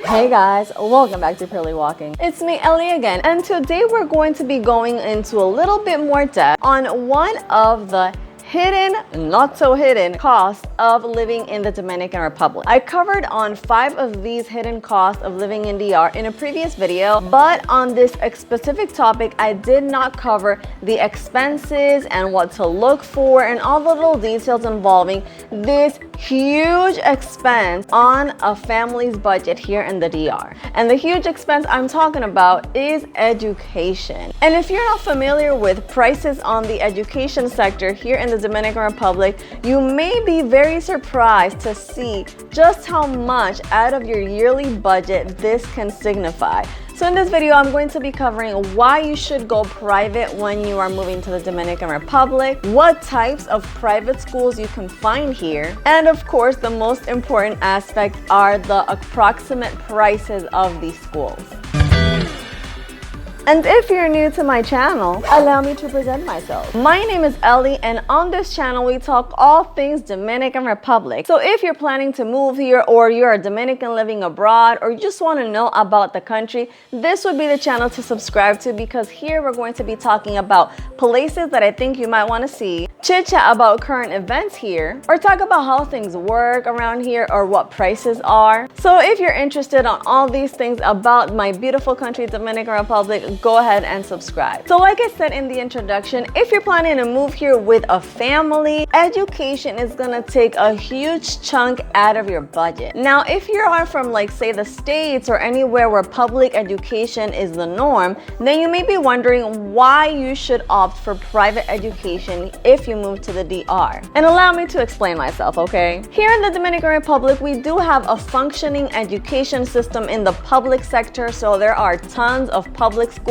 Hey guys, welcome back to Purely Walking. It's me, Ellie again, and today we're going to be going into a little bit more depth on one of the hidden, not so hidden costs of living in the Dominican Republic. I covered on 5 of these hidden costs of living in DR in a previous video, but on this specific topic, I did not cover the expenses and what to look for and all the little details involving this huge expense on a family's budget here in the DR. And the huge expense I'm talking about is education. And if you're not familiar with prices on the education sector here in the Dominican Republic, you may be very surprised to see just how much out of your yearly budget this can signify. So in this video, I'm going to be covering why you should go private when you are moving to the Dominican Republic, what types of private schools you can find here, and of course, the most important aspect are the approximate prices of these schools. And if you're new to my channel, allow me to present myself. My name is Ellie, and on this channel we talk all things Dominican Republic. So if you're planning to move here, or you're a Dominican living abroad, or you just want to know about the country, this would be the channel to subscribe to, because here we're going to be talking about places that I think you might want to see, chit chat about current events here, or talk about how things work around here or what prices are. So if you're interested on all these things about my beautiful country, Dominican Republic, go ahead and subscribe. So like I said in the introduction, if you're planning to move here with a family, education is gonna take a huge chunk out of your budget. Now, if you are from, like, say the States or anywhere where public education is the norm, then you may be wondering why you should opt for private education if you move to the DR. And allow me to explain myself, okay? Here in the Dominican Republic, we do have a functioning education system in the public sector, so there are tons of public schools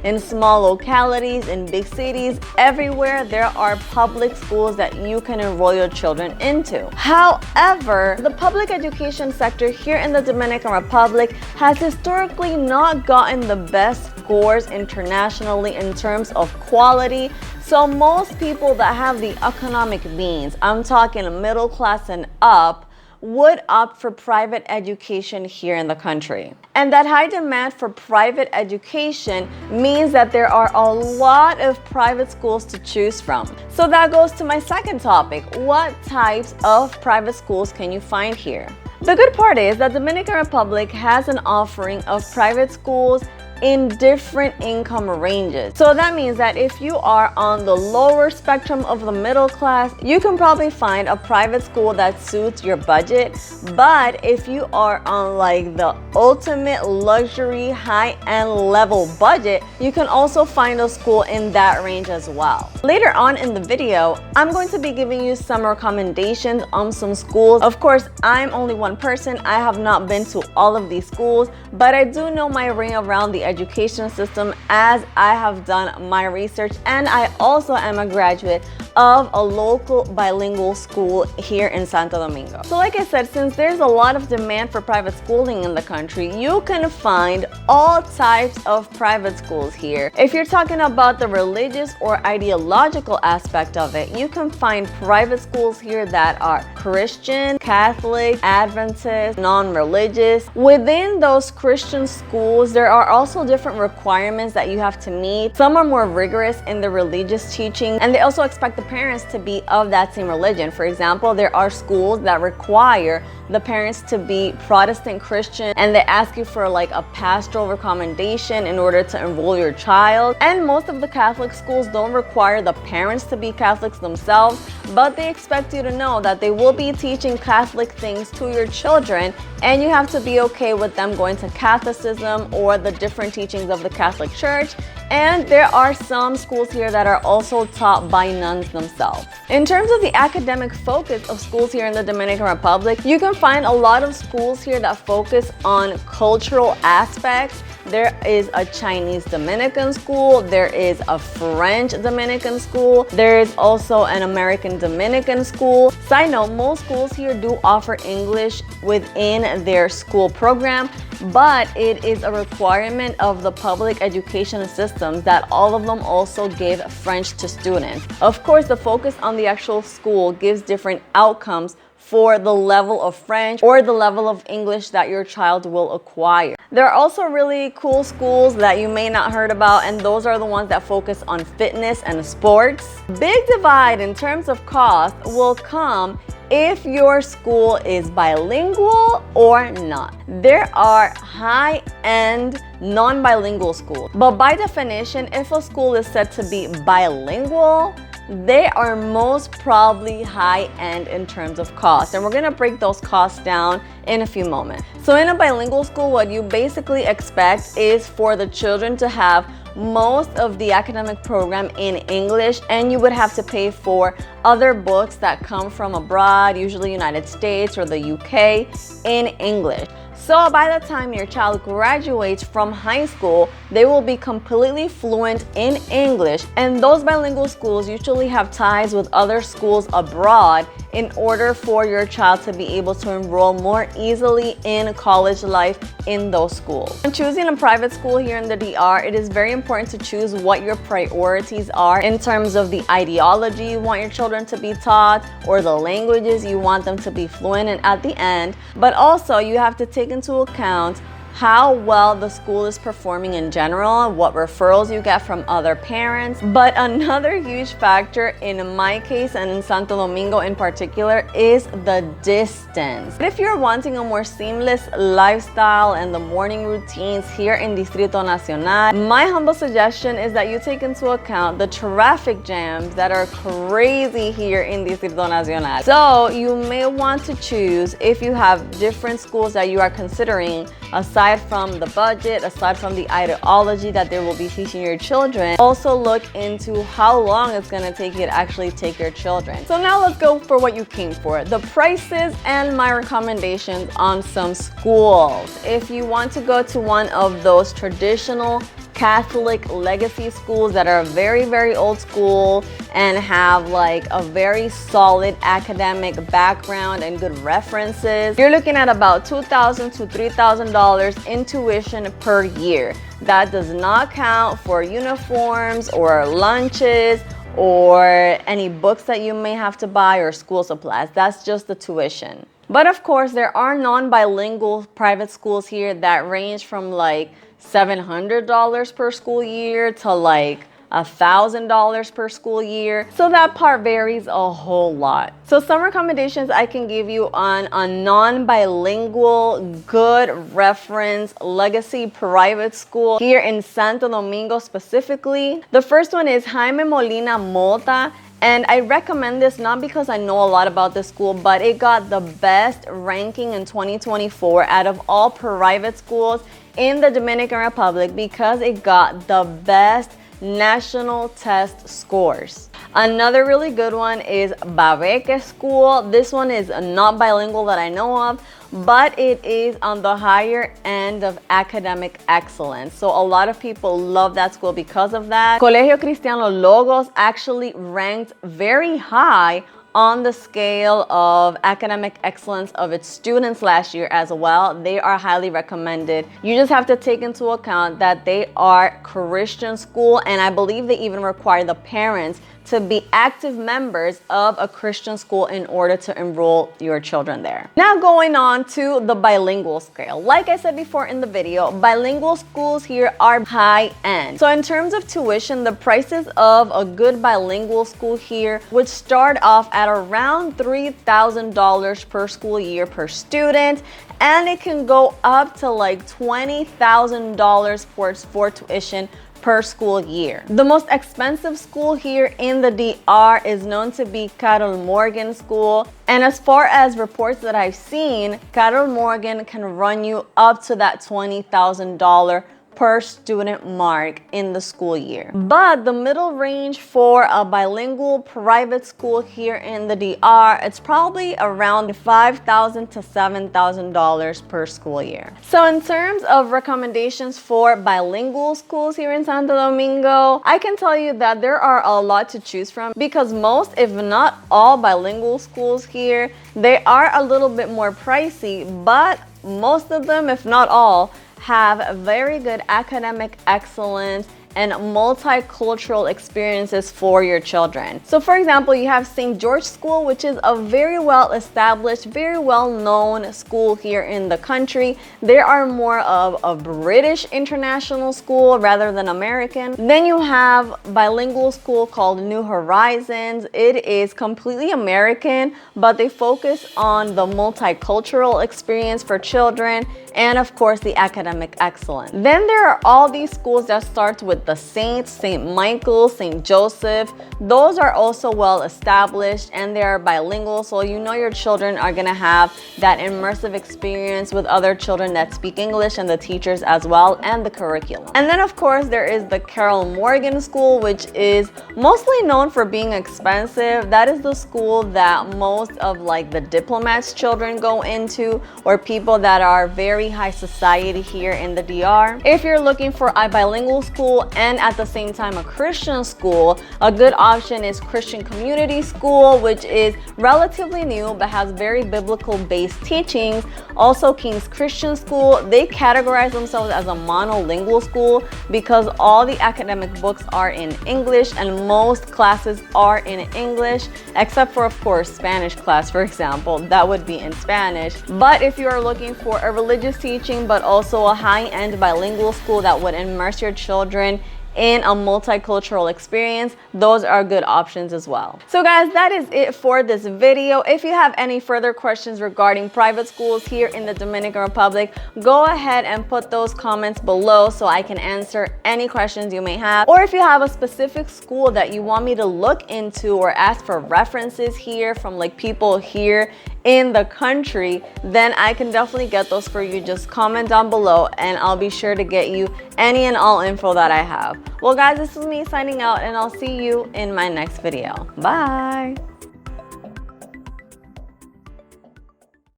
in small localities, in big cities. Everywhere there are public schools that you can enroll your children into. However, the public education sector here in the Dominican Republic has historically not gotten the best scores internationally in terms of quality. So most people that have the economic means, I'm talking middle class and up, would opt for private education here in the country. And that high demand for private education means that there are a lot of private schools to choose from. So that goes to my second topic. What types of private schools can you find here? The good part is that the Dominican Republic has an offering of private schools in different income ranges. So that means that if you are on the lower spectrum of the middle class, you can probably find a private school that suits your budget. But if you are on, like, the ultimate luxury high-end level budget, you can also find a school in that range as well. Later on in the video, I'm going to be giving you some recommendations on some schools. Of course, I'm only one person. I have not been to all of these schools, but I do know my ring around the education system as I have done my research, and I also am a graduate of a local bilingual school here in Santo Domingo. So like I said, since there's a lot of demand for private schooling in the country, you can find all types of private schools here. If you're talking about the religious or ideological aspect of it, you can find private schools here that are Christian, Catholic, Adventist, non-religious. Within those Christian schools, there are also different requirements that you have to meet. Some are more rigorous in the religious teaching, and they also expect the parents to be of that same religion. For example, there are schools that require the parents to be Protestant Christian, and they ask you for, like, a pastoral recommendation in order to enroll your child. And most of the Catholic schools don't require the parents to be Catholics themselves, but they expect you to know that they will be teaching Catholic things to your children, and you have to be okay with them going to Catholicism or the different teachings of the Catholic Church. And there are some schools here that are also taught by nuns themselves. In terms of the academic focus of schools here in the Dominican Republic, you can find a lot of schools here that focus on cultural aspects. There is a Chinese Dominican school, there is a French Dominican school, there is also an American Dominican school. Side note, most schools here do offer English within their school program, but it is a requirement of the public education systems that all of them also give French to students. Of course, the focus on the actual school gives different outcomes for the level of French or the level of English that your child will acquire. There are also really cool schools that you may not heard about, and those are the ones that focus on fitness and sports. Big divide in terms of cost will come if your school is bilingual or not. There are high-end non-bilingual schools, but by definition, if a school is said to be bilingual, they are most probably high-end in terms of cost, and we're gonna break those costs down in a few moments. So in a bilingual school, what you basically expect is for the children to have most of the academic program in English, and you would have to pay for other books that come from abroad, usually United States or the UK, in English. So by the time your child graduates from high school, they will be completely fluent in English, and those bilingual schools usually have ties with other schools abroad in order for your child to be able to enroll more easily in college life in those schools. When choosing a private school here in the DR, it is very important to choose what your priorities are in terms of the ideology you want your children to be taught or the languages you want them to be fluent in at the end. But also you have to take into account how well the school is performing in general, what referrals you get from other parents. But another huge factor in my case and in Santo Domingo in particular is the distance. If you're wanting a more seamless lifestyle and the morning routines here in Distrito Nacional, my humble suggestion is that you take into account the traffic jams that are crazy here in Distrito Nacional. So you may want to choose, if you have different schools that you are considering, aside from the budget, aside from the ideology that they will be teaching your children, also look into how long it's going to take you to actually take your children. So now let's go for what you came for, the prices and my recommendations on some schools. If you want to go to one of those traditional Catholic legacy schools that are very, very old school and have like a very solid academic background and good references, you're looking at about $2,000 to $3,000 in tuition per year. That does not count for uniforms or lunches or any books that you may have to buy or school supplies. That's just the tuition. But of course, there are non-bilingual private schools here that range from like $700 per school year to like $1,000 per school year. So that part varies a whole lot. So some recommendations I can give you on a non-bilingual, good reference, legacy private school here in Santo Domingo specifically. The first one is Jaime Molina Mota. And I recommend this not because I know a lot about this school, but it got the best ranking in 2024 out of all private schools in the Dominican Republic because it got the best national test scores. Another really good one is Babeque School. This one is not bilingual that I know of, but it is on the higher end of academic excellence. So a lot of people love that school because of that. Colegio Cristiano Logos actually ranked very high on the scale of academic excellence of its students last year as well. They are highly recommended. You just have to take into account that they are Christian school, and I believe they even require the parents to be active members of a Christian school in order to enroll your children there. Now going on to the bilingual scale. Like I said before in the video, bilingual schools here are high end. So in terms of tuition, the prices of a good bilingual school here would start off at around $3,000 per school year per student, and it can go up to like $20,000 for tuition per school year. The most expensive school here in the DR is known to be Carol Morgan School. And as far as reports that I've seen, Carol Morgan can run you up to that $20,000 per student mark in the school year. But the middle range for a bilingual private school here in the DR, it's probably around $5,000 to $7,000 per school year. So in terms of recommendations for bilingual schools here in Santo Domingo, I can tell you that there are a lot to choose from because most, if not all, bilingual schools here, they are a little bit more pricey, but most of them, if not all, have very good academic excellence and multicultural experiences for your children. So for example, you have St. George School, which is a very well established, very well known school here in the country. They are more of a British international school rather than American. Then you have bilingual school called New Horizons. It is completely American, but they focus on the multicultural experience for children and of course the academic excellence. Then there are all these schools that start with the Saints, St. Michael, St. Joseph. Those are also well established and they are bilingual, so you know your children are gonna have that immersive experience with other children that speak English and the teachers as well, and the curriculum. And then of course there is the Carol Morgan School, which is mostly known for being expensive. That is the school that most of like the diplomats' children go into, or people that are very high society here in the DR. If you're looking for a bilingual school and at the same time a Christian school, a good option is Christian Community School, which is relatively new but has very biblical based teachings. Also King's Christian School, they categorize themselves as a monolingual school because all the academic books are in English and most classes are in English, except for of course Spanish class, for example, that would be in Spanish. But if you are looking for a religious teaching but also a high-end bilingual school that would immerse your children in a multicultural experience, those are good options as well. So guys, that is it for this video. If you have any further questions regarding private schools here in the Dominican Republic, go ahead and put those comments below so I can answer any questions you may have. Or if you have a specific school that you want me to look into or ask for references here from like people here in the country, then I can definitely get those for you. Just comment down below and I'll be sure to get you any and all info that I have. Well guys, this is me signing out and I'll see you in my next video. Bye.